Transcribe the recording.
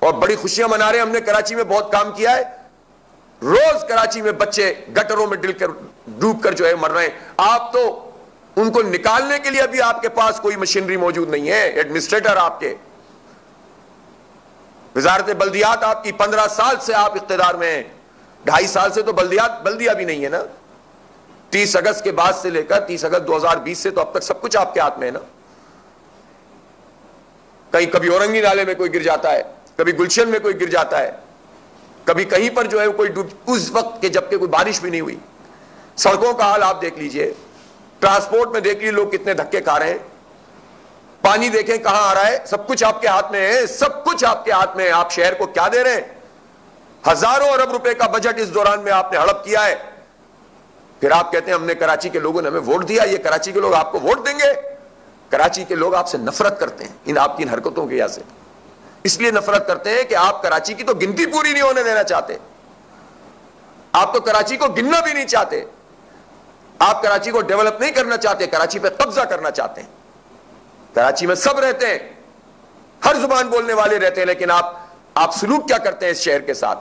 और बड़ी खुशियां मना रहे हैं। हमने कराची में बहुत काम किया है, रोज कराची में बच्चे गटरों में डूब कर जो है मर रहे हैं। आप तो उनको निकालने के लिए अभी आपके पास कोई मशीनरी मौजूद नहीं है। एडमिनिस्ट्रेटर आपके, वजारत बल्दियात आपकी 15 साल से आप इख्तिदार में हैं, 2.5 साल से तो बल्दिया भी नहीं है ना। 30 अगस्त के बाद से लेकर 30 अगस्त 2020 से तो अब तक सब कुछ आपके हाथ में है ना। कहीं कभी औरंगी नाले में कोई गिर जाता है, कभी गुलशन में कोई गिर जाता है, कभी कहीं पर जो है कोई डूब, उस वक्त के जबकि कोई बारिश भी नहीं हुई। सड़कों का हाल आप देख लीजिए, ट्रांसपोर्ट में देख लीजिए लोग कितने धक्के खा रहे हैं। पानी देखें कहां आ रहा है, सब कुछ आपके हाथ में है, सब कुछ आपके हाथ में है। आप शहर को क्या दे रहे हैं? हजारों अरब रुपए का बजट इस दौरान में आपने हड़प किया है। फिर आप कहते हैं हमने, कराची के लोगों ने हमें वोट दिया। ये कराची के लोग आपको वोट देंगे? कराची के लोग आपसे नफरत करते हैं, इन आपकी इन हरकतों की वजह से। इसलिए नफरत करते हैं कि आप कराची की तो गिनती पूरी नहीं होने देना चाहते, आप तो कराची को गिनना भी नहीं चाहते, आप कराची को डेवलप नहीं करना चाहते, कराची पे कब्जा करना चाहते हैं। कराची में सब रहते हैं, हर जुबान बोलने वाले रहते हैं, लेकिन आप सलूक क्या करते हैं इस शहर के साथ?